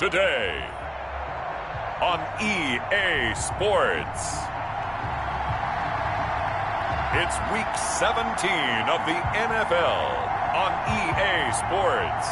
today on EA Sports. It's Week 17 of the NFL on EA Sports.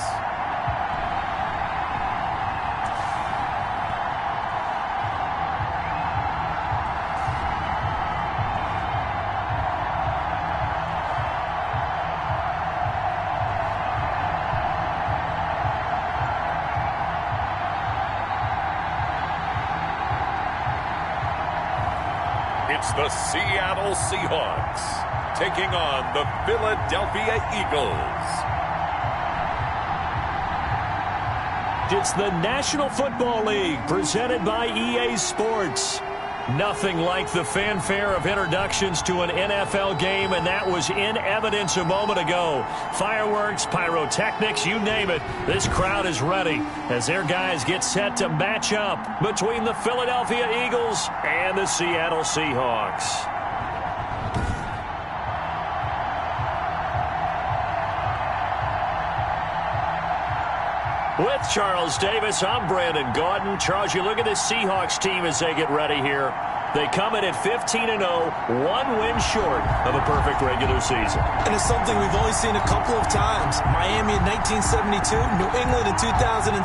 It's the Seattle Seahawks taking on the Philadelphia Eagles. It's the National Football League presented by EA Sports. Nothing like the fanfare of introductions to an NFL game, and that was in evidence a moment ago. Fireworks, pyrotechnics, you name it. This crowd is ready as their guys get set to match up between the Philadelphia Eagles and the Seattle Seahawks. With Charles Davis, I'm Brandon Gaudin. Charles, you look at this Seahawks team as they get ready here. They come in at 15-0, one win short of a perfect regular season. And it's something we've only seen a couple of times. Miami in 1972, New England in 2007.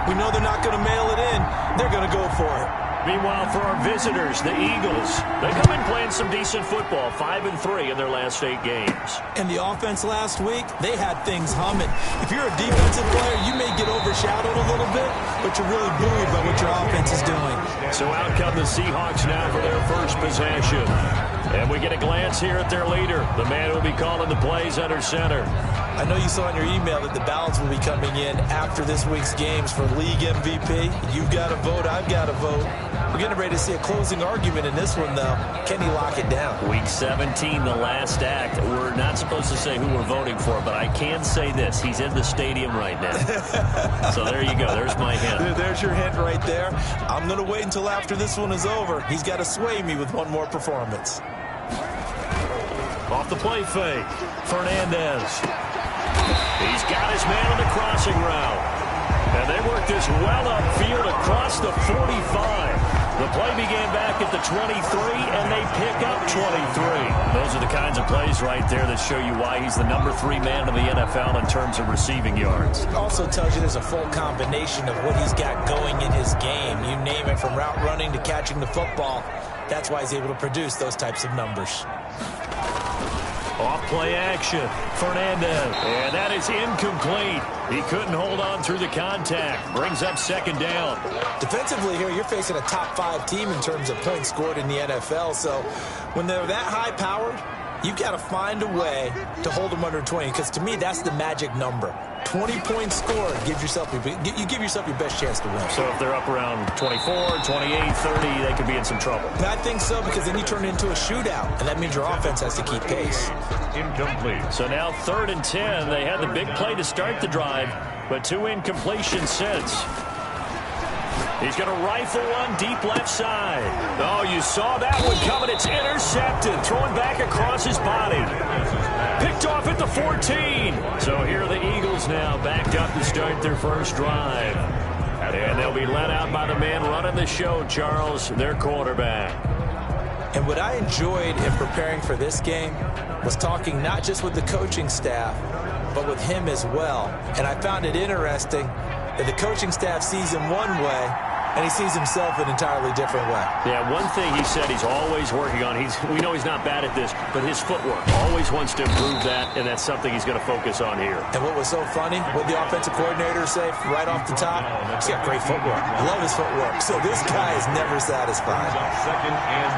We know they're not going to mail it in. They're going to go for it. Meanwhile, for our visitors, the Eagles, they come in playing some decent football, 5-3 in their last 8 games. And the offense last week, they had things humming. If you're a defensive player, you may get overshadowed a little bit, but you're really buoyed by what your offense is doing. So out come the Seahawks now for their first possession. And we get a glance here at their leader, the man who will be calling the plays under center. I know you saw in your email that the ballots will be coming in after this week's games for league MVP. You've got a vote, I've got a vote. We're getting ready to see a closing argument in this one, though. Can he lock it down? Week 17, the last act. We're not supposed to say who we're voting for, but I can say this. He's in the stadium right now. So there you go. There's my hint. There's your hint right there. I'm going to wait until after this one is over. He's got to sway me with one more performance. Off the play fake, Fernandez. He's got his man on the crossing route. And they work this well upfield across the 45. The play began back at the 23, and they pick up 23. Those are the kinds of plays right there that show you why he's the number 3 man in the NFL in terms of receiving yards. It also tells you there's a full combination of what he's got going in his game. You name it, from route running to catching the football. That's why he's able to produce those types of numbers. Off play action, Fernandez. And that is incomplete. He couldn't hold on through the contact. Brings up second down. Defensively here, you're facing a top 5 team in terms of points scored in the NFL. So when they're that high powered, you've got to find a way to hold them under 20. Because to me, that's the magic number. 20 points scored, you give yourself your best chance to win. So if they're up around 24, 28, 30, they could be in some trouble. And I think so, because then you turn it into a shootout, and that means your offense has to keep pace. Incomplete. So now 3rd and 10. They had the big play to start the drive, but 2 incompletions since. He's going to rifle one deep left side. Oh, you saw that one coming. It's intercepted. Thrown back across his body. Picked off at the 14. So here are the Eagles now backed up to start their first drive. And they'll be let out by the man running the show, Charles, their quarterback. And what I enjoyed in preparing for this game was talking not just with the coaching staff, but with him as well. And I found it interesting that the coaching staff sees him one way, and he sees himself an entirely different way. Yeah, one thing he said he's always working on, we know he's not bad at this, but his footwork, always wants to improve that, and that's something he's going to focus on here. And what was so funny, what the offensive coordinator say right off the top, he's got great footwork. I love his footwork. So this guy is never satisfied. 2nd and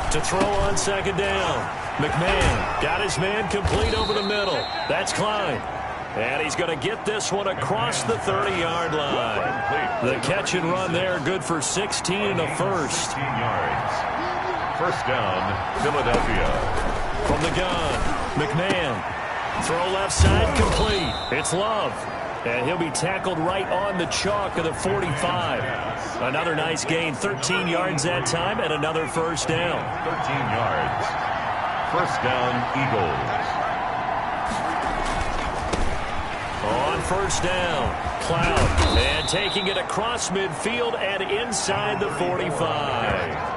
9. To throw on second down, McMahon got his man complete over the middle. That's Klein. And he's going to get this one across the 30-yard line. The catch and run there, good for 16 and a first. 16 yards. First down, Philadelphia. From the gun, McMahon. Throw left side complete. It's Love. And he'll be tackled right on the chalk of the 45. Another nice gain, 13 yards that time, and another first down. 13 yards. First down, Eagles. On first down. Cloud. And taking it across midfield and inside the 45.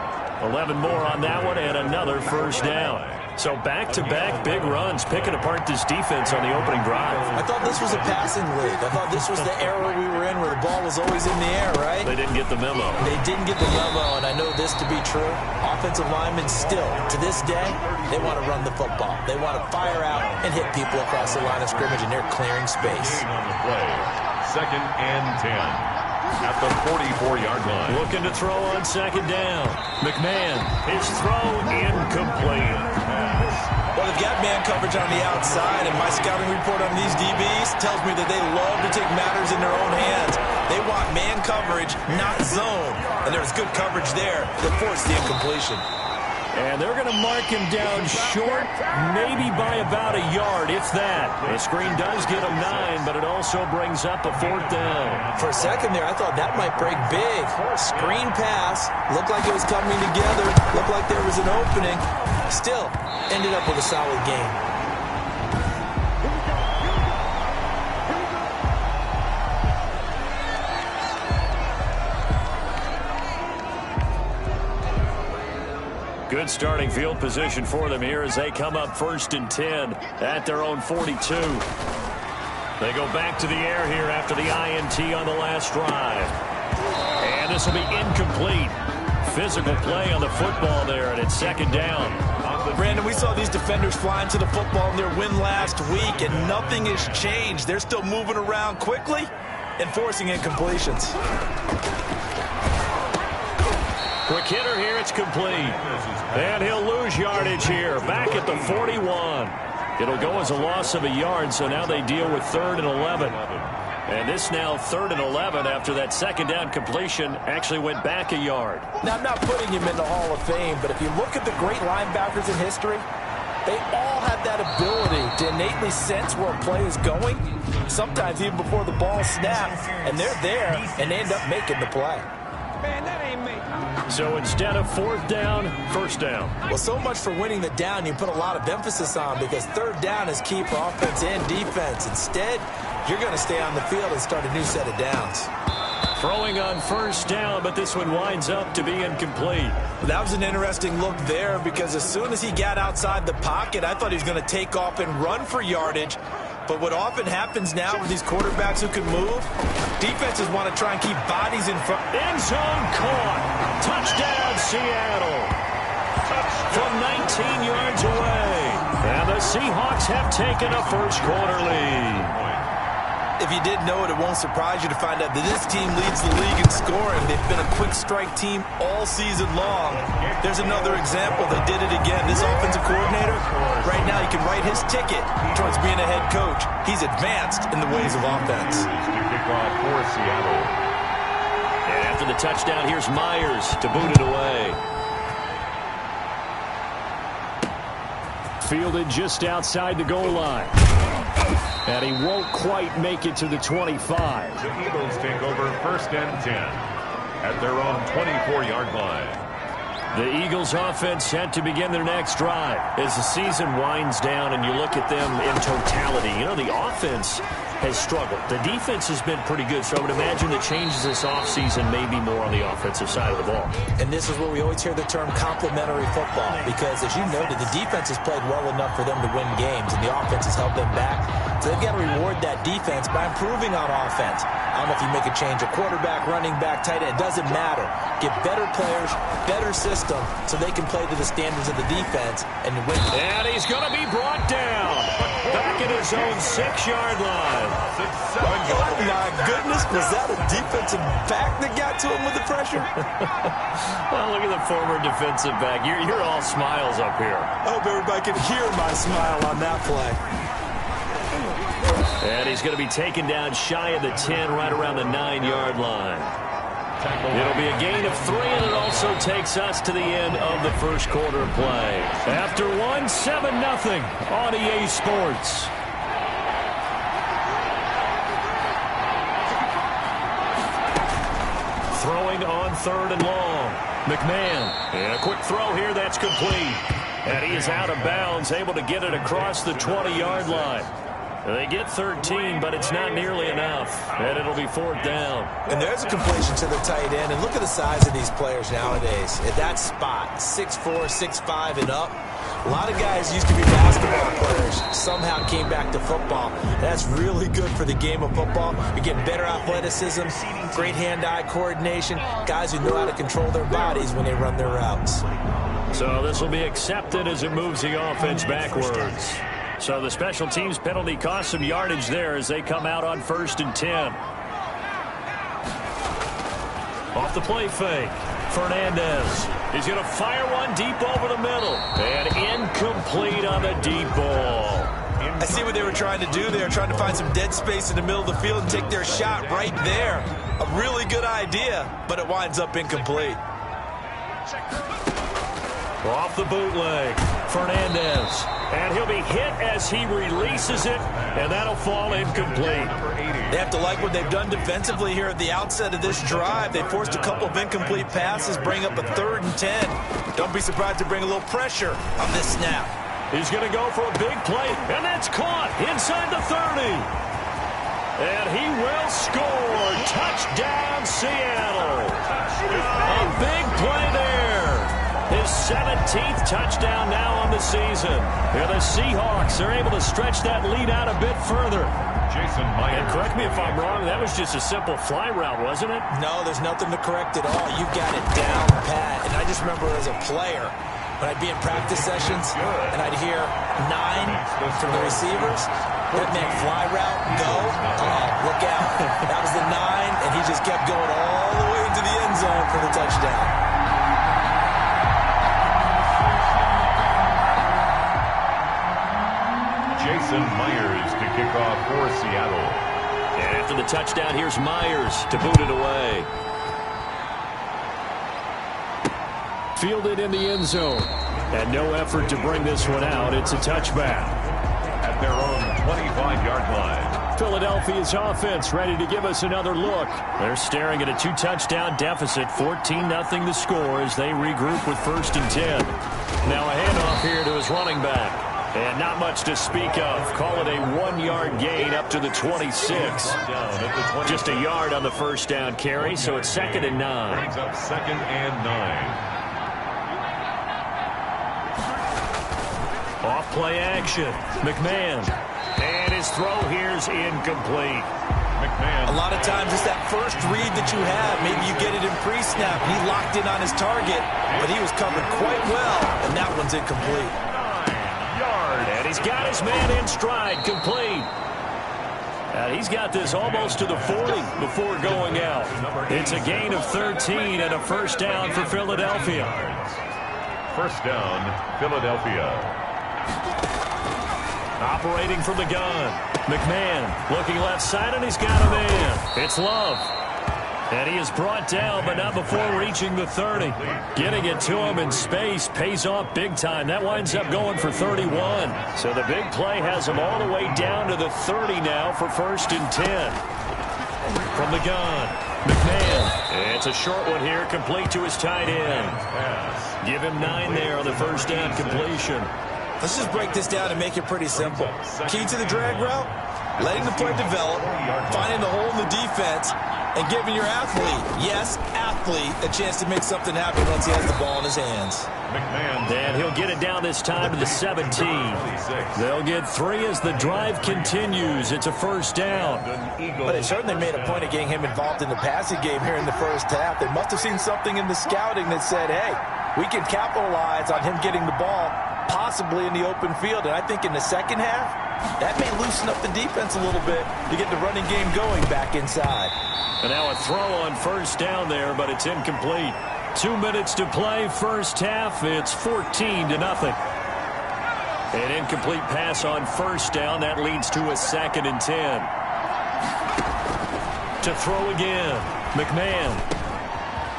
11 more on that one and another first down. So back-to-back big runs, picking apart this defense on the opening drive. I thought this was a passing league. I thought this was the era we were in where the ball was always in the air, right? They didn't get the memo. They didn't get the memo, and I know this to be true. Offensive linemen still, to this day, they want to run the football. They want to fire out and hit people across the line of scrimmage, and they're clearing space. On the play, 2nd and 10. At the 44-yard line. Looking to throw on 2nd down. McMahon, his throw incomplete. Well, they've got man coverage on the outside, and my scouting report on these DBs tells me that they love to take matters in their own hands. They want man coverage, not zone. And there's good coverage there that forced the incompletion. And they're going to mark him down short, maybe by about a yard, if that. The screen does get him 9, but it also brings up a 4th down. For a second there, I thought that might break big. Screen pass, looked like it was coming together, looked like there was an opening. Still, ended up with a solid game. Good starting field position for them here as they come up 1st and 10 at their own 42. They go back to the air here after the INT on the last drive. And this will be incomplete. Physical play on the football there, and it's 2nd down. Brandon, we saw these defenders flying to the football in their win last week, and nothing has changed. They're still moving around quickly and forcing incompletions. Quick hitter here, it's complete. And he'll lose yardage here, back at the 41. It'll go as a loss of a yard, so now they deal with 3rd and 11. And this now 3rd and 11 after that 2nd down completion actually went back a yard. Now, I'm not putting him in the Hall of Fame, but if you look at the great linebackers in history, they all have that ability to innately sense where a play is going, sometimes even before the ball snaps, and they're there, and they end up making the play. Man, that ain't me. So instead of 4th down, 1st down. Well, so much for winning the down you put a lot of emphasis on, because 3rd down is key for offense and defense. Instead, you're going to stay on the field and start a new set of downs. Throwing on 1st down, but this one winds up to be incomplete. That was an interesting look there, because as soon as he got outside the pocket, I thought he was going to take off and run for yardage. But what often happens now with these quarterbacks who can move, defenses want to try and keep bodies in front. End zone caught. Touchdown, Seattle. From 19 yards away. And the Seahawks have taken a first-quarter lead. If you didn't know it, it won't surprise you to find out that this team leads the league in scoring. They've been a quick strike team all season long. There's another example. They did it again. This offensive coordinator, right now he can write his ticket towards being a head coach. He's advanced in the ways of offense. Kickoff for Seattle. And after the touchdown, here's Myers to boot it away. Fielded just outside the goal line. And he won't quite make it to the 25. The Eagles take over 1st and 10 at their own 24-yard line. The Eagles offense set to begin their next drive as the season winds down and you look at them in totality. You know, the offense has struggled. The defense has been pretty good, so I would imagine the changes this offseason may be more on the offensive side of the ball. And this is where we always hear the term complementary football, because as you noted, the defense has played well enough for them to win games, and the offense has held them back. So they've got to reward that defense by improving on offense. I don't know if you make a change, a quarterback, running back, tight end, it doesn't matter. Get better players, better system, so they can play to the standards of the defense and win. And he's going to be brought down back at his own 6-yard line. Oh, my goodness. Was that a defensive back that got to him with the pressure? Well, look at the former defensive back. You're all smiles up here. I hope everybody can hear my smile on that play. And he's going to be taken down shy of the 10, right around the 9-yard line. It'll be a gain of 3, and it also takes us to the end of the first quarter play. After 1, 7-0 on EA Sports. Throwing on 3rd and long. McMahon. And a quick throw here that's complete. And he is out of bounds, able to get it across the 20-yard line. They get 13, but it's not nearly enough. And it'll be 4th down. And there's a completion to the tight end. And look at the size of these players nowadays. At that spot, 6'4", 6'5", and up. A lot of guys used to be basketball players, somehow came back to football. That's really good for the game of football. You're getting better athleticism, great hand-eye coordination, guys who know how to control their bodies when they run their routes. So this will be accepted as it moves the offense backwards. So the special teams penalty cost some yardage there as they come out on 1st and 10. Off the play fake. Fernandez. He's going to fire one deep over the middle. And incomplete on the deep ball. I see what they were trying to do there, trying to find some dead space in the middle of the field and take their shot right there. A really good idea, but it winds up incomplete. Off the bootleg. Fernandez. And he'll be hit as he releases it, and that'll fall incomplete. They have to like what they've done defensively here at the outset of this drive. They forced a couple of incomplete passes, bring up a 3rd and 10. Don't be surprised to bring a little pressure on this snap. He's going to go for a big play, and that's caught inside the 30. And he will score. Touchdown, Seattle. A big play there. His 17th touchdown now on the season. And the Seahawks are able to stretch that lead out a bit further. Jason Myers. And correct me if I'm wrong, that was just a simple fly route, wasn't it? No, there's nothing to correct at all. You've got it down pat. And I just remember as a player, when I'd be in practice sessions and I'd hear 9 from the receivers, that meant fly route, go, look out. That was the 9, and he just kept going all the way into the end zone for the touchdown. Jason Myers to kick off for Seattle. And after the touchdown, here's Myers to boot it away. Fielded in the end zone. And no effort to bring this one out. It's a touchback. At their own 25-yard line. Philadelphia's offense ready to give us another look. They're staring at a 2-touchdown deficit. 14-0 the score as they regroup with 1st and 10. Now a handoff here to his running back. And not much to speak of. Call it a 1-yard gain up to the 26. Just a yard on the 1st down carry, so it's 2nd and 9. Brings up 2nd and 9. Off play action. McMahon. And his throw here's incomplete. McMahon. A lot of times it's that first read that you have. Maybe you get it in pre-snap. He locked in on his target, but he was covered quite well, and that one's incomplete. And he's got his man in stride, complete. And he's got this almost to the 40 before going out. It's a gain of 13 and a 1st down for Philadelphia. 1st down, Philadelphia. Operating from the gun. McMahon looking left side, and he's got a man. It's Love. And he is brought down, but not before reaching the 30. Getting it to him in space pays off big time. That winds up going for 31. So the big play has him all the way down to the 30 now for 1st and 10. From the gun, McMahon. It's a short one here, complete to his tight end. Give him 9 there on the 1st down completion. Let's just break this down and make it pretty simple. Key to the drag route, letting the play develop, finding the hole in the defense, and giving your athlete, yes, athlete, a chance to make something happen once he has the ball in his hands. McMahon. And he'll get it down this time to the 17. They'll get 3 as the drive continues. It's a 1st down. But they certainly made a point of getting him involved in the passing game here in the 1st half. They must have seen something in the scouting that said, hey, we can capitalize on him getting the ball, possibly in the open field. And I think in the 2nd half, that may loosen up the defense a little bit to get the running game going back inside. And now a throw on 1st down there, but it's incomplete. 2 minutes to play, 1st half. It's 14-0. An incomplete pass on 1st down. That leads to a 2nd and 10. To throw again. McMahon.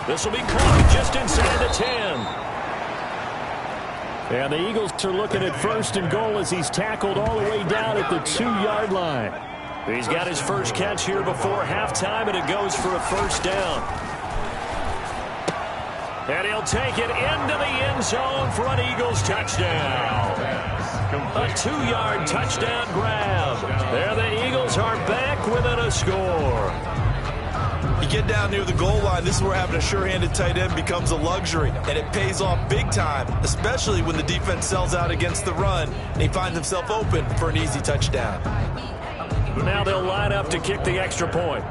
This will be caught just inside the 10. And the Eagles are looking at 1st and goal as he's tackled all the way down at the 2-yard line. He's got his first catch here before halftime, and it goes for a 1st down. And he'll take it into the end zone for an Eagles touchdown. A 2-yard touchdown grab. There the Eagles are back within a score. You get down near the goal line, this is where having a sure-handed tight end becomes a luxury, and it pays off big time, especially when the defense sells out against the run, and he finds himself open for an easy touchdown. Now they'll line up to kick the extra point.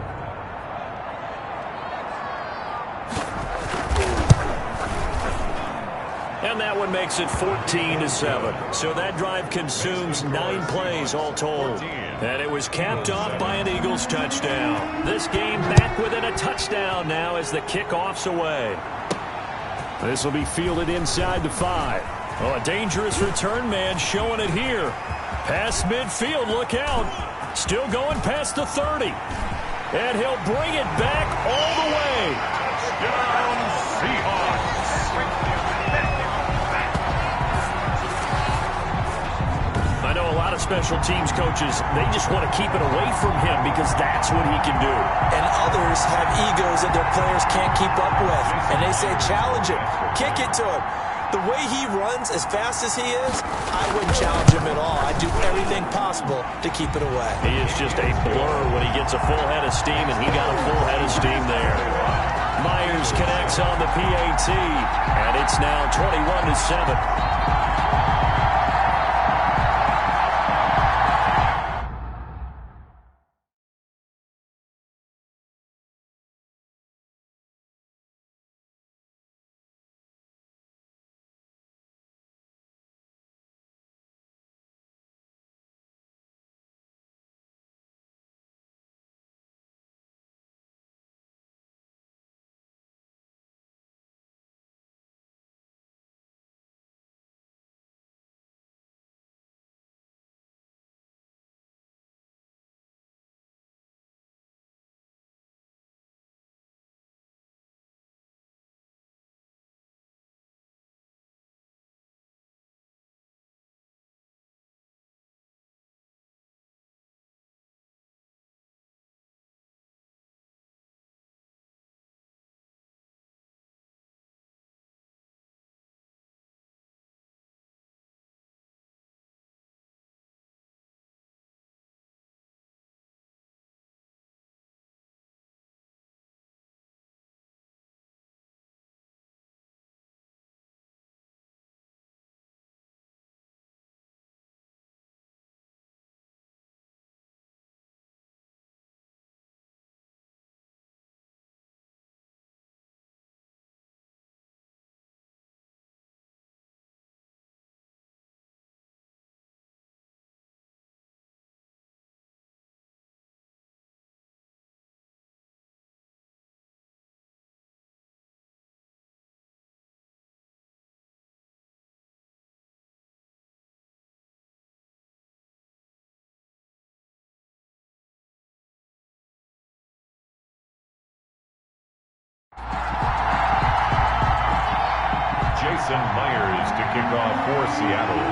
And that one makes it 14-7. So that drive consumes 9 plays all told. And it was capped off by an Eagles touchdown. This game back within a touchdown now as the kickoff's away. This will be fielded inside the 5. Oh, a dangerous return man showing it here. Past midfield, look out. Still going past the 30. And he'll bring it back all the way. Touchdown, Seahawks. I know a lot of special teams coaches, they just want to keep it away from him because that's what he can do. And others have egos that their players can't keep up with. And they say, challenge him, kick it to him. The way he runs as fast as he is, I wouldn't challenge him at all. I'd do everything possible to keep it away. He is just a blur when he gets a full head of steam, and he got a full head of steam there. Myers connects on the PAT, and it's now 21-7. Jason Myers to kick off for Seattle.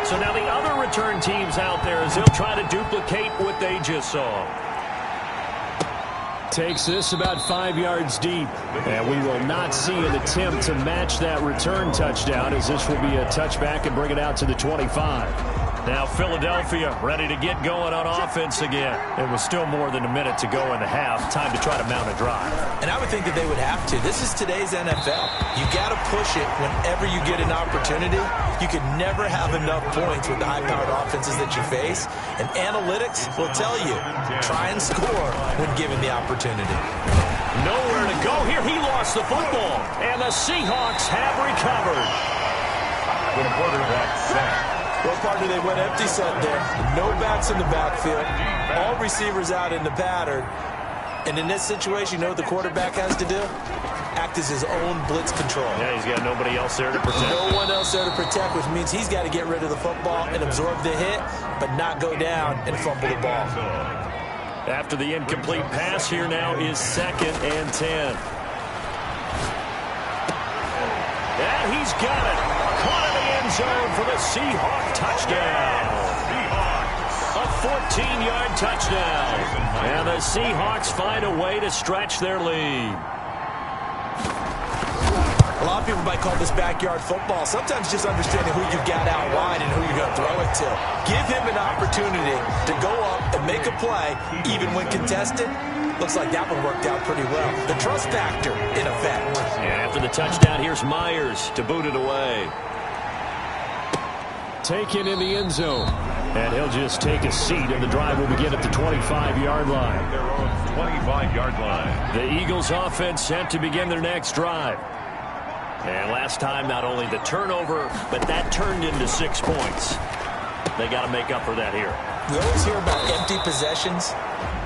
So now the other return teams out there as they'll try to duplicate what they just saw. Takes this about 5 yards deep. And we will not see an attempt to match that return touchdown as this will be a touchback and bring it out to the 25. Now Philadelphia ready to get going on offense again. It was still more than a minute to go in the half. Time to try to mount a drive. And I would think that they would have to. This is today's NFL. You got to push it whenever you get an opportunity. You can never have enough points with the high-powered offenses that you face. And analytics will tell you, try and score when given the opportunity. Nowhere to go here. He lost the football. And the Seahawks have recovered. With a quarterback sack. Well, partner, they went empty set there. No backs in the backfield. All receivers out in the pattern. And in this situation, you know what the quarterback has to do? Act as his own blitz control. Yeah, he's got nobody else there to protect. No one else there to protect, which means he's got to get rid of the football and absorb the hit, but not go down and fumble the ball. After the incomplete pass, here now is 2nd and 10. And he's got it. Caught in the end zone for the Seahawks touchdown. A 14-yard touchdown. And the Seahawks find a way to stretch their lead. A lot of people might call this backyard football. Sometimes just understanding who you got out wide and who you're going to throw it to. Give him an opportunity to go up and make a play, even when contested. Looks like that one worked out pretty well. The trust factor, in effect. And after the touchdown, here's Myers to boot it away. Taken in the end zone. And he'll just take a seat, and the drive will begin at the 25-yard line. Their own 25-yard line. The Eagles offense set to begin their next drive. And last time, not only the turnover, but that turned into 6 points. They got to make up for that here. We always hear about empty possessions,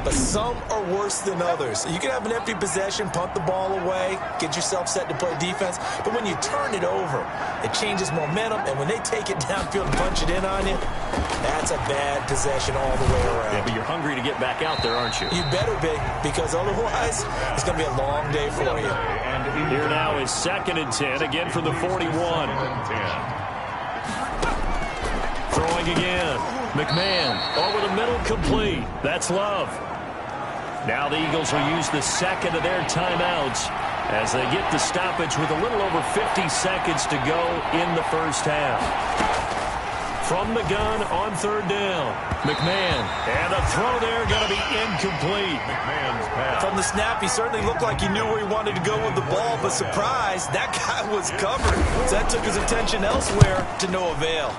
but some are worse than others. You can have an empty possession, punt the ball away, get yourself set to play defense, but when you turn it over, it changes momentum, and when they take it downfield and punch it in on you, that's a bad possession all the way around. Yeah, but you're hungry to get back out there, aren't you? You better be, because otherwise, it's going to be a long day for you. Here now is 2nd and 10, again from the 41. Throwing again. McMahon over the middle, complete. That's Love. Now the Eagles will use the second of their timeouts as they get the stoppage with a little over 50 seconds to go in the first half. From the gun on 3rd down. McMahon. And a throw there going to be incomplete. McMahon's pass. From the snap, he certainly looked like he knew where he wanted to go with the ball, but surprise, that guy was covered. So that took his attention elsewhere to no avail.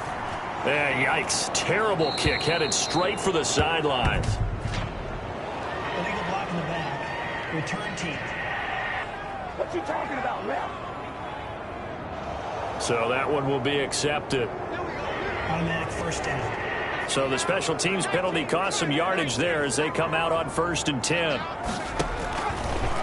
Yeah, yikes. Terrible kick headed straight for the sidelines. Illegal block in the back. Return team. What you talking about, ref? So that one will be accepted. Automatic first down. So the special teams penalty cost some yardage there as they come out on 1st and 10.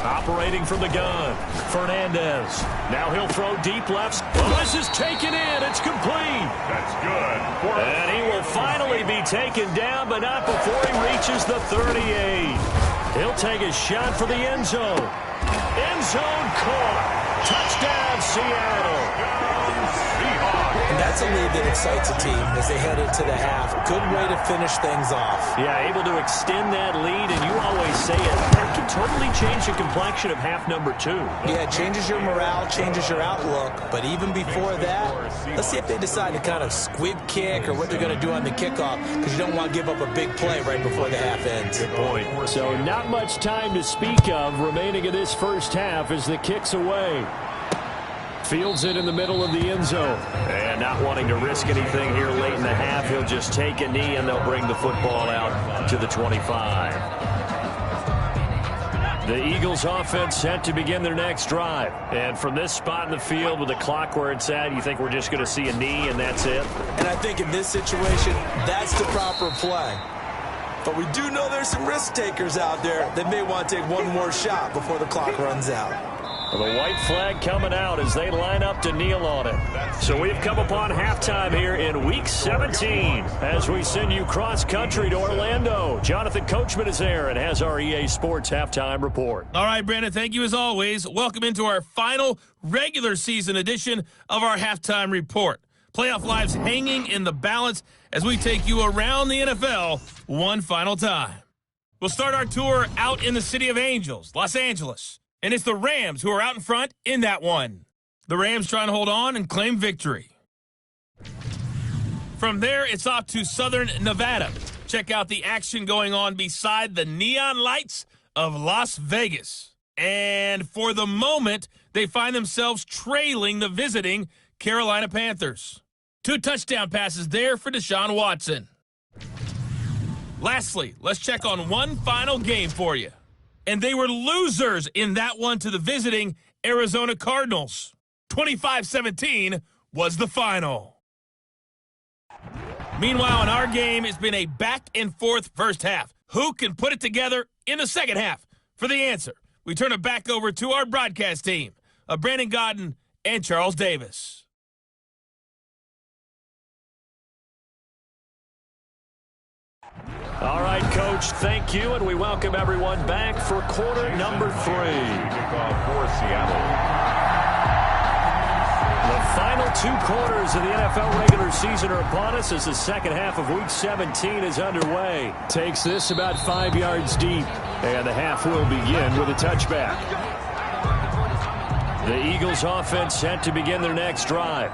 Operating from the gun, Fernandez. Now he'll throw deep left. Well, this is taken in. It's complete. That's good. And he will finally be taken down, but not before he reaches the 38. He'll take a shot for the end zone. End zone caught. Touchdown, Seattle. And that's a lead that excites a team as they head into the half. Good way to finish things off. Yeah, able to extend that lead, and you always say it, that can totally change the complexion of half number 2. Yeah, it changes your morale, changes your outlook. But even before that, let's see if they decide to kind of squib kick or what they're going to do on the kickoff, because you don't want to give up a big play right before the half ends. Good point. So not much time to speak of remaining in this first half as the kick's away. Fields it in the middle of the end zone. And not wanting to risk anything here late in the half, he'll just take a knee and they'll bring the football out to the 25. The Eagles offense set to begin their next drive. And from this spot in the field with the clock where it's at, you think we're just going to see a knee and that's it? And I think in this situation, that's the proper play. But we do know there's some risk takers out there that may want to take one more shot before the clock runs out. The white flag coming out as they line up to kneel on it. So we've come upon halftime here in Week 17 as we send you cross-country to Orlando. Jonathan Coachman is there and has our EA Sports halftime report. All right, Brandon, thank you as always. Welcome into our final regular season edition of our halftime report. Playoff lives hanging in the balance as we take you around the NFL one final time. We'll start our tour out in the City of Angels, Los Angeles. And it's the Rams who are out in front in that one. The Rams trying to hold on and claim victory. From there, it's off to Southern Nevada. Check out the action going on beside the neon lights of Las Vegas. And for the moment, they find themselves trailing the visiting Carolina Panthers. 2 touchdown passes there for Deshaun Watson. Lastly, let's check on one final game for you. And they were losers in that one to the visiting Arizona Cardinals. 25-17 was the final. Meanwhile, in our game, it's been a back-and-forth first half. Who can put it together in the second half? For the answer, we turn it back over to our broadcast team of Brandon Godden and Charles Davis. All right, Coach, thank you, and we welcome everyone back for quarter number 3. Kickoff for Seattle. The final 2 quarters of the NFL regular season are upon us as the second half of Week 17 is underway. Takes this about 5 yards deep, and the half will begin with a touchback. The Eagles offense set to begin their next drive.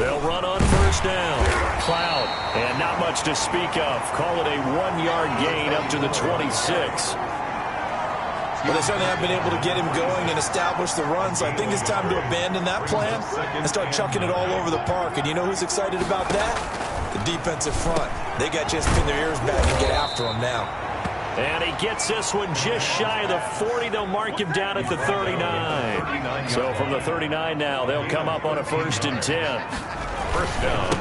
They'll run on first down. Cloud, and not much to speak of. Call it a 1-yard gain up to the 26. Well, they certainly have been able to get him going and establish the run, so I think it's time to abandon that plan and start chucking it all over the park. And you know who's excited about that? The defensive front. They got just pin their ears back and get after him now. And he gets this one just shy of the 40. They'll mark him down at the 39. So from the 39 now, they'll come up on a 1st and 10. First down.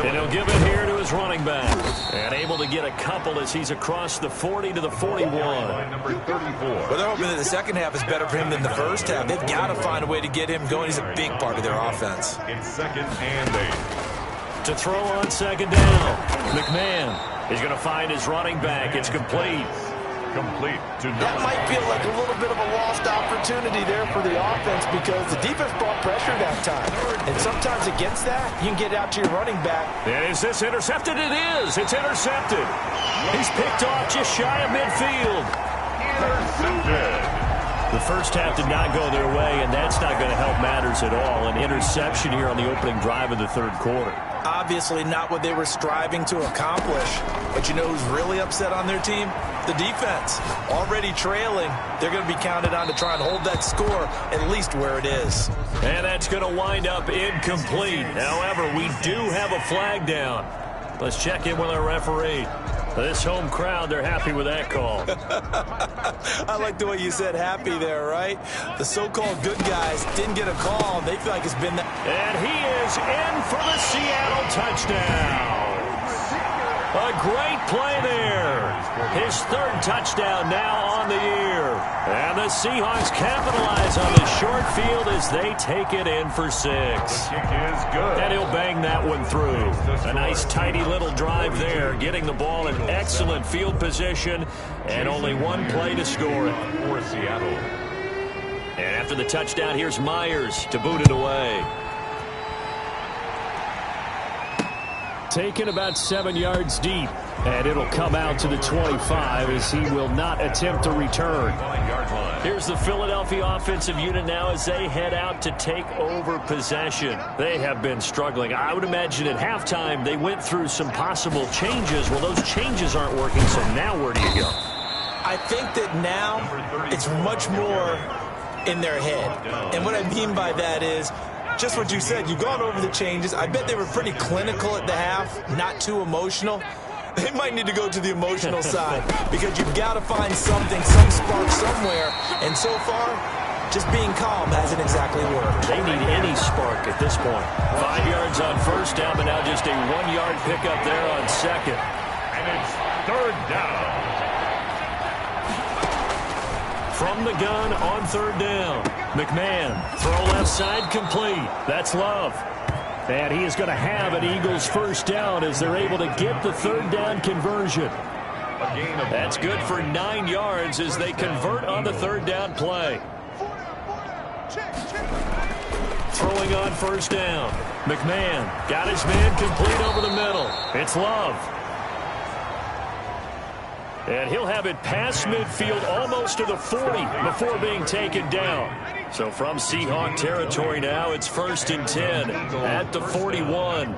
And he'll give it here to his running back. And able to get a couple as he's across the 40 to the 41. Number 34. Well, they're hoping that the second half is better for him than the first half. They've got to find a way to get him going. He's a big part of their offense. It's 2nd and 8. To throw on 2nd down. McMahon is going to find his running back. It's complete. Complete to That might feel like a little bit of a lost opportunity there for the offense because the defense brought pressure that time. And sometimes against that, you can get out to your running back. And is this intercepted? It is. It's intercepted. He's picked off just shy of midfield. intercepted. The first half did not go their way, and that's not going to help matters at all. An interception here on the opening drive of the third quarter. Obviously not what they were striving to accomplish. But you know who's really upset on their team? The defense. Already trailing. They're going to be counted on to try and hold that score at least where it is. And that's going to wind up incomplete. However, we do have a flag down. Let's check in with our referee. This home crowd, they're happy with that call. I like the way you said happy there, right? The so-called good guys didn't get a call. They feel like it's been that. And he is in for the Seattle touchdown. A great play there. His 3rd touchdown now on the year. And the Seahawks capitalize on the short field as they take it in for 6. Kick is good. And he'll bang that one through. A nice tidy little drive there, getting the ball in excellent field position, and only one play to score it. For Seattle. And after the touchdown, here's Myers to boot it away. Taken about 7 yards deep, and it'll come out to the 25 as he will not attempt to return. Here's the Philadelphia offensive unit now as they head out to take over possession. They have been struggling. I would imagine at halftime they went through some possible changes. Well, those changes aren't working, so now where do you go? I think that now it's much more in their head. And what I mean by that is just what you said. You've gone over the changes. I bet they were pretty clinical at the half, not too emotional. They might need to go to the emotional side because you've got to find something, some spark somewhere. And so far, just being calm hasn't exactly worked. They need any spark at this point. 5 yards on first down, but now just a 1-yard pickup there on second. And it's 3rd down. From the gun on 3rd down. McMahon, throw left side complete. That's Love. And he is going to have an Eagles 1st down as they're able to get the 3rd down conversion. That's good for 9 yards as they convert on the 3rd down play. Throwing on 1st down. McMahon got his man complete over the middle. It's Love. And he'll have it past midfield almost to the 40 before being taken down. So from Seahawk territory now, it's 1st and 10 at the 41.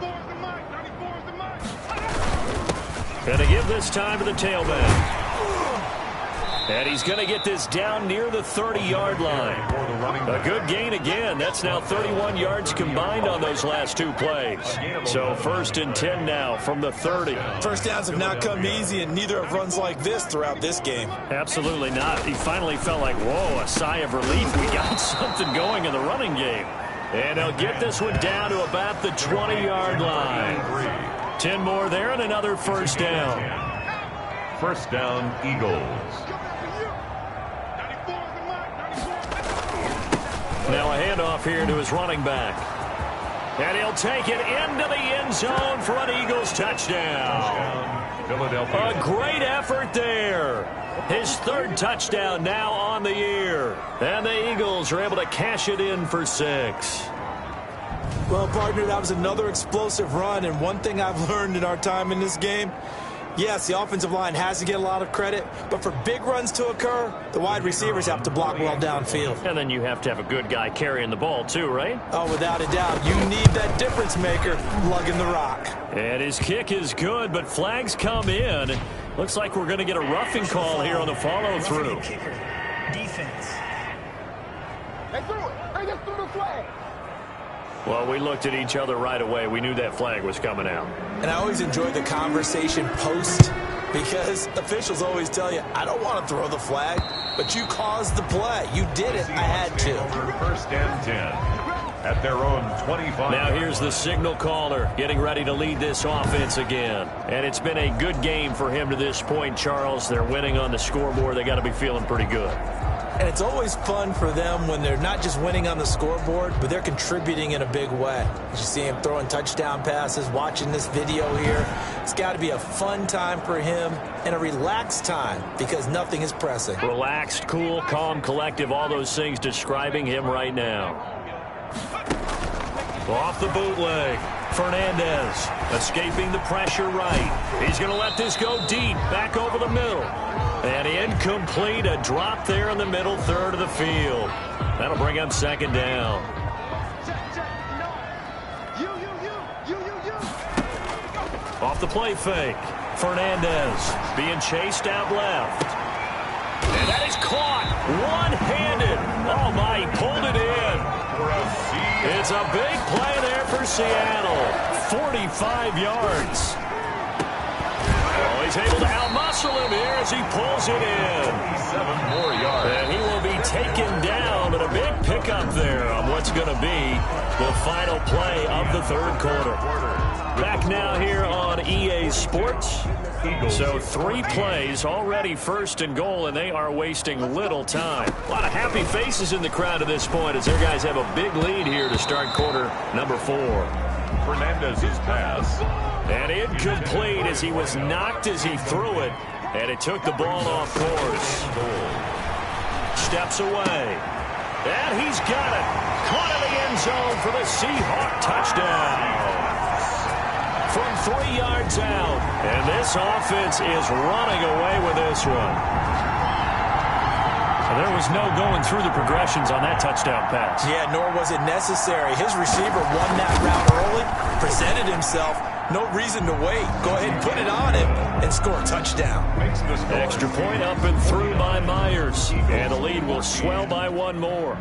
And to give this time to the tailback. And he's going to get this down near the 30-yard line. A good gain again. That's now 31 yards combined on those last 2 plays. So 1st and 10 now from the 30. First downs have not come easy, and neither have runs like this throughout this game. Absolutely not. He finally felt like, whoa, a sigh of relief. We got something going in the running game. And they'll get this one down to about the 20-yard line. 10 more there and another 1st down. 1st down, Eagles. Now a handoff here to his running back. And he'll take it into the end zone for an Eagles touchdown. Philadelphia. A great effort there. His 3rd touchdown now on the year. And the Eagles are able to cash it in for 6. Well, partner, that was another explosive run. And one thing I've learned in our time in this game, Yes, the offensive line has to get a lot of credit, but for big runs to occur, the wide receivers have to block well downfield. And then you have to have a good guy carrying the ball too, right? Oh, without a doubt. You need that difference maker lugging the rock. And his kick is good, but flags come in. Looks like we're going to get a roughing call here on the follow-through. Defense. They threw it. They just threw the flag. Well, we looked at each other right away. We knew that flag was coming out. And I always enjoy the conversation post because officials always tell you, I don't want to throw the flag, but you caused the play. You did it. I had to. Over 1st and 10 at their own 25. Now here's the signal caller getting ready to lead this offense again. And it's been a good game for him to this point, Charles. They're winning on the scoreboard. They got to be feeling pretty good. And it's always fun for them when they're not just winning on the scoreboard, but they're contributing in a big way. You see him throwing touchdown passes, watching this video here. It's got to be a fun time for him and a relaxed time because nothing is pressing. Relaxed, cool, calm, collective, all those things describing him right now. Off the bootleg. Fernandez escaping the pressure right. He's going to let this go deep, back over the middle. And incomplete, a drop there in the middle third of the field. That'll bring him 2nd down. Off the play fake. Fernandez being chased out left. And that is caught one-handed. Oh, my, he pulled it in. It's a big play there for Seattle. 45 yards. Oh, he's able to outmuscle him here as he pulls it in. 7 more yards. And he will be taken down, and a big pickup there on what's going to be the final play of the 3rd quarter. Back now here on EA Sports. So 3 plays already 1st and goal, and they are wasting little time. A lot of happy faces in the crowd at this point as their guys have a big lead here to start quarter number 4. Fernandez's pass. And incomplete as he was knocked as he threw it, and it took the ball off course. Steps away. And he's got it. Caught in the end zone for the Seahawks touchdown. From 3 yards out. And this offense is running away with this one. There was no going through the progressions on that touchdown pass. Yeah, nor was it necessary. His receiver won that route early, presented himself. No reason to wait. Go ahead and put it on him and score a touchdown. Extra point up and through by Myers. And the lead will swell by 1 more.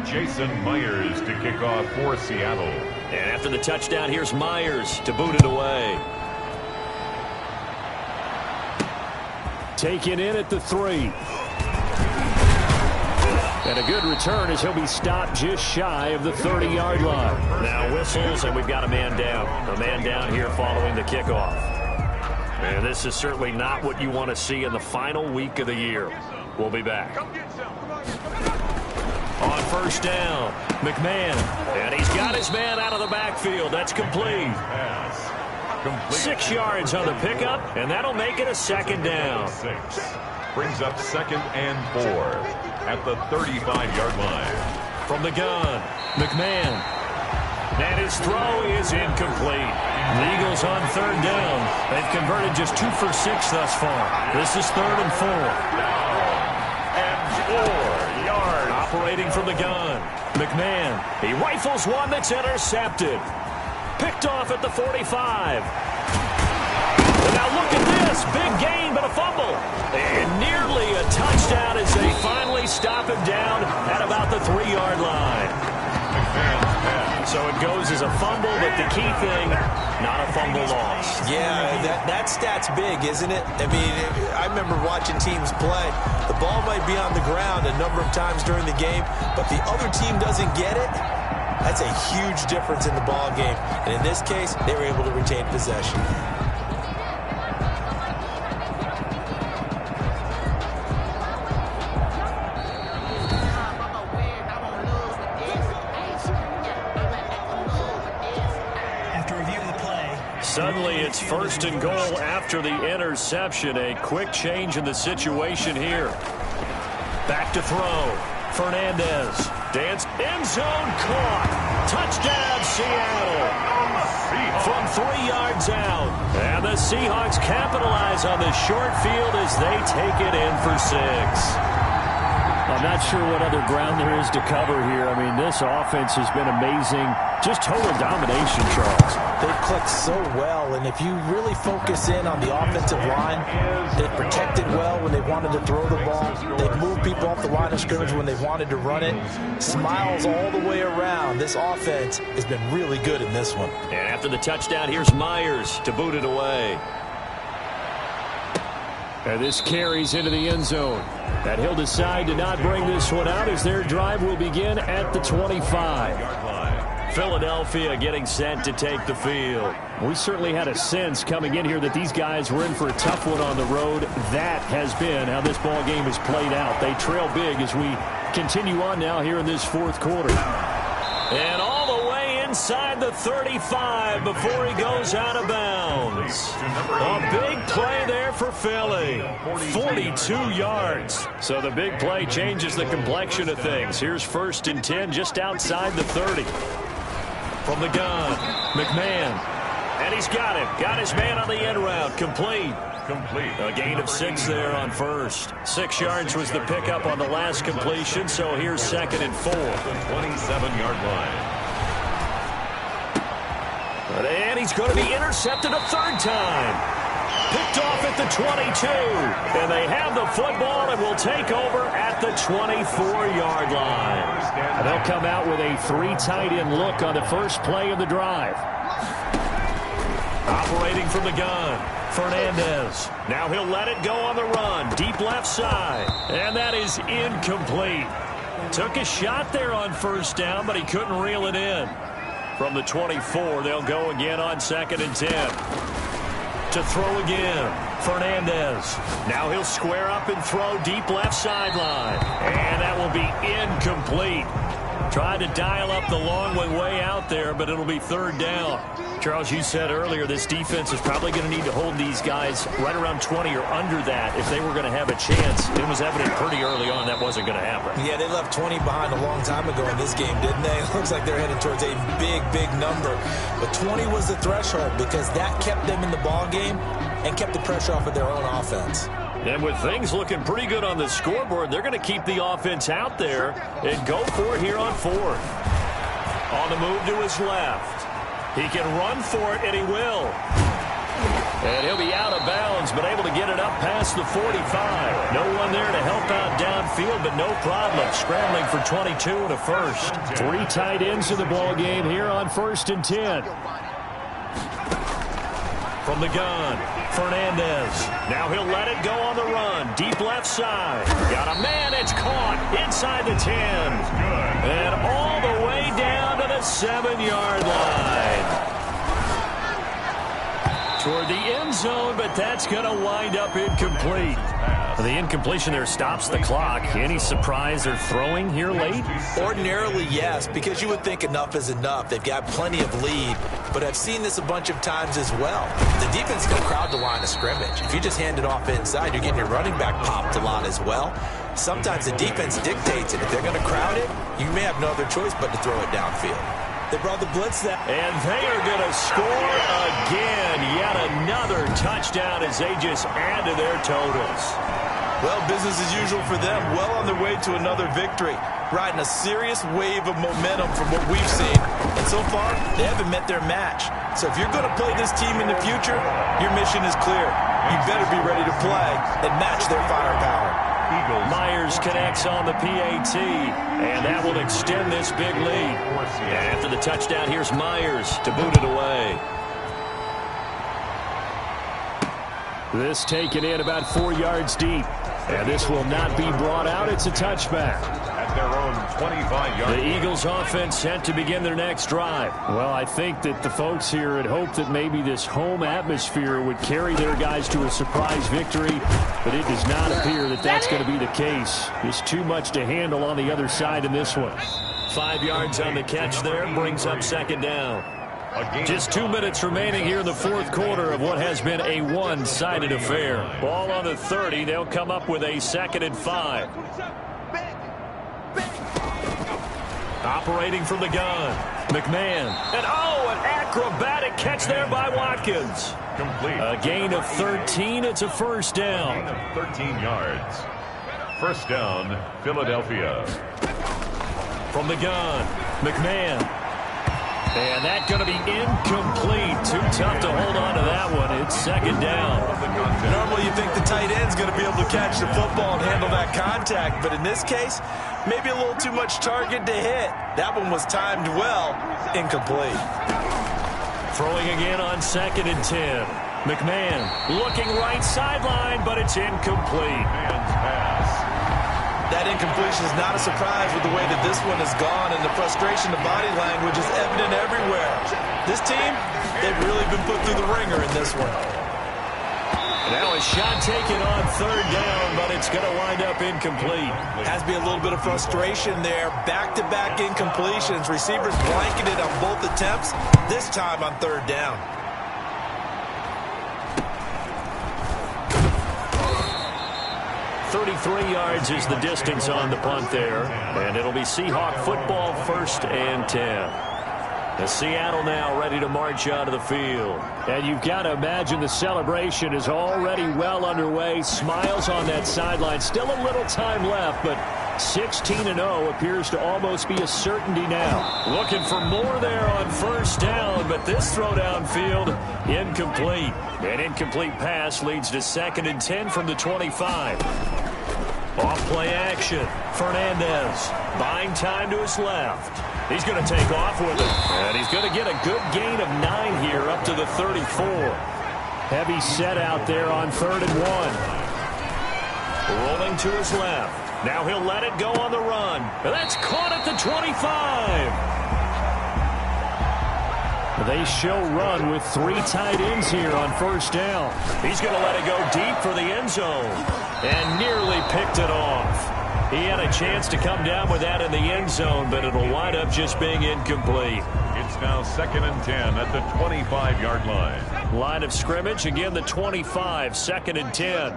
Jason Myers to kick off for Seattle. And after the touchdown, here's Myers to boot it away. Taken in at the 3. And a good return as he'll be stopped just shy of the 30-yard line. Now whistles, and we've got a man down. A man down here following the kickoff. And this is certainly not what you want to see in the final week of the year. We'll be back. On 1st down, McMahon. And he's got his man out of the backfield. That's complete. 6 yards on the pickup, and that'll make it a 2nd down. 6. Brings up 2nd and 4 at the 35-yard line. From the gun, McMahon. And his throw is incomplete. The Eagles on 3rd down. They've converted just 2 for 6 thus far. This is 3rd and 4. And 4 yards. Operating from the gun, McMahon. He rifles one that's intercepted. Picked off at the 45. And now look at this. Big gain, but a fumble. And nearly a touchdown as they finally stop him down at about the 3-yard line. So it goes as a fumble, but the key thing, not a fumble loss. Yeah, that stat's big, isn't it? I mean, I remember watching teams play. The ball might be on the ground a number of times during the game, but the other team doesn't get it. That's a huge difference in the ball game. And in this case, they were able to retain possession. Suddenly, it's 1st and goal after the interception. A quick change in the situation here. Back to throw. Fernandez. Dance. End zone caught. Touchdown, Seattle. from 3 yards out. And the Seahawks capitalize on the short field as they take it in for 6. I'm not sure what other ground there is to cover here. I mean, this offense has been amazing. Just total domination, Charles. They've clicked so well, and if you really focus in on the offensive line, they've protected well when they wanted to throw the ball. They've moved people off the line of scrimmage when they wanted to run it. Smiles all the way around. This offense has been really good in this one. And after the touchdown, here's Myers to boot it away. And this carries into the end zone. And he'll decide to not bring this one out as their drive will begin at the 25. Philadelphia getting set to take the field. We certainly had a sense coming in here that these guys were in for a tough one on the road. That has been how this ball game has played out. They trail big as we continue on now here in this fourth quarter. And all the way inside the 35 before he goes out of bounds. A big play there for Philly. 42 yards. So the big play changes the complexion of things. Here's 1st and 10 just outside the 30. From the gun, McMahon. And he's got him. Got his man on the end route. Complete. A gain of 6 there on 1st. 6 yards was the pickup on the last completion, so here's 2nd and 4. The 27-yard line. And he's going to be intercepted a 3rd time. Picked off at the 22. And they have the football and will take over at the 24-yard line. And they'll come out with a 3 tight end look on the first play of the drive. Operating from the gun, Fernandez. Now he'll let it go on the run. Deep left side. And that is incomplete. Took a shot there on 1st down, but he couldn't reel it in. From the 24, they'll go again on 2nd and 10. To throw again, Fernandez. Now he'll square up and throw deep left sideline. And that will be incomplete. Tried to dial up the long way out there, but it'll be 3rd down. Charles, you said earlier this defense is probably going to need to hold these guys right around 20 or under that if they were going to have a chance. It was evident pretty early on that wasn't going to happen. Yeah, they left 20 behind a long time ago in this game, didn't they? It looks like they're headed towards a big number. But 20 was the threshold because that kept them in the ball game and kept the pressure off of their own offense. And with things looking pretty good on the scoreboard, they're going to keep the offense out there and go for it here on 4th. On the move to his left. He can run for it, and he will. And he'll be out of bounds, but able to get it up past the 45. No one there to help out downfield, but no problem. Scrambling for 22 and a 1st. 3 tight ends in the ball game here on 1st and 10. From the gun, Fernandez. Now he'll let it go on the run. Deep left side. Got a man. It's caught inside the 10. And all the way down to the 7-yard line. Toward the end zone, but that's going to wind up incomplete. The incompletion there stops the clock. Any surprise they're throwing here late? Ordinarily, yes, because you would think enough is enough. They've got plenty of lead, but I've seen this a bunch of times as well. The defense can crowd the line of scrimmage. If you just hand it off inside, you're getting your running back popped a lot as well. Sometimes the defense dictates it. If they're going to crowd it, you may have no other choice but to throw it downfield. They brought the blitz that. And they are going to score again. Yet another touchdown as they just add to their totals. Well, business as usual for them. Well on their way to another victory. Riding a serious wave of momentum from what we've seen. And so far, they haven't met their match. So if you're going to play this team in the future, your mission is clear. You better be ready to play and match their firepower. Myers connects on the PAT, and that will extend this big lead. And after the touchdown, here's Myers to boot it away. This taken in about 4 yards deep. And this will not be brought out. It's a touchback. At their own 25-yard. The Eagles offense set to begin their next drive. Well, I think that the folks here had hoped that maybe this home atmosphere would carry their guys to a surprise victory, but it does not appear that that's going to be the case. Just too much to handle on the other side in this one. 5 yards on the catch there, brings up 2nd down. Just 2 minutes remaining here in the fourth quarter of what has been a one-sided affair. Ball on the 30. They'll come up with a 2nd and 5. Operating from the gun. McMahon. And an acrobatic catch there by Watkins. Complete. A gain of 13. It's a first down. Gain of 13 yards. First down, Philadelphia. From the gun, McMahon. And that's going to be incomplete. Too tough to hold on to that one. It's second down. Normally you think the tight end's going to be able to catch the football and handle that contact, but in this case, maybe a little too much target to hit. That one was timed well. Incomplete. Throwing again on 2nd and 10. McMahon looking right sideline, but it's incomplete. Man's pass. That incompletion is not a surprise with the way that this one has gone, and the frustration of body language is evident everywhere. This team, they've really been put through the ringer in this one. Now a shot taken on 3rd down, but it's going to wind up incomplete. Has to be a little bit of frustration there. Back-to-back incompletions. Receivers blanketed on both attempts, this time on 3rd down. 33 yards is the distance on the punt there. And it'll be Seahawk football, 1st and 10. As Seattle now ready to march out of the field. And you've got to imagine the celebration is already well underway. Smiles on that sideline. Still a little time left, but 16-0 appears to almost be a certainty now. Looking for more there on 1st down, but this throw downfield incomplete. An incomplete pass leads to 2nd and 10 from the 25. Off play action. Fernandez buying time to his left. He's going to take off with it. And he's going to get a good gain of 9 here up to the 34. Heavy set out there on 3rd and 1. Rolling to his left. Now he'll let it go on the run. And that's caught at the 25. They show run with 3 tight ends here on 1st down. He's going to let it go deep for the end zone. And nearly picked it off. He had a chance to come down with that in the end zone, but it'll wind up just being incomplete. It's now 2nd and 10 at the 25-yard line. Line of scrimmage, again the 25, 2nd and 10.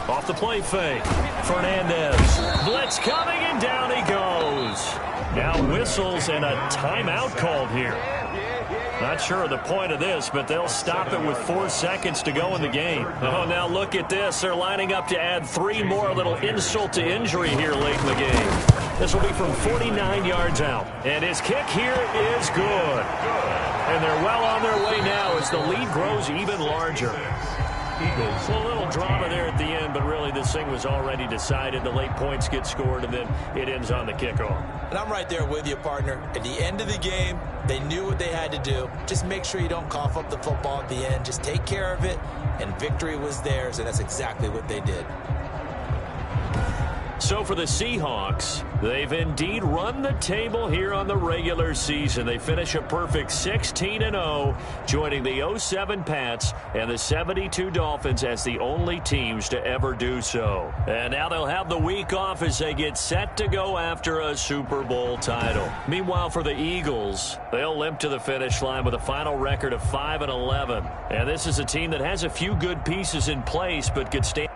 Off the play fake. Fernandez. Blitz coming, and down he goes. Now whistles and a timeout called here. Not sure of the point of this, but they'll stop it with 4 seconds to go in the game. Oh, now look at this. They're lining up to add 3 more, a little insult to injury here late in the game. This will be from 49 yards out. And his kick here is good. And they're well on their way now as the lead grows even larger. Eagles. A little drama there at the end, but really this thing was already decided. The late points get scored, and then it ends on the kickoff. And I'm right there with you, partner. At the end of the game, they knew what they had to do. Just make sure you don't cough up the football at the end. Just take care of it, and victory was theirs, and that's exactly what they did. So for the Seahawks, they've indeed run the table here on the regular season. They finish a perfect 16-0, joining the 07 Pats and the 72 Dolphins as the only teams to ever do so. And now they'll have the week off as they get set to go after a Super Bowl title. Meanwhile, for the Eagles, they'll limp to the finish line with a final record of 5-11. And this is a team that has a few good pieces in place but could stand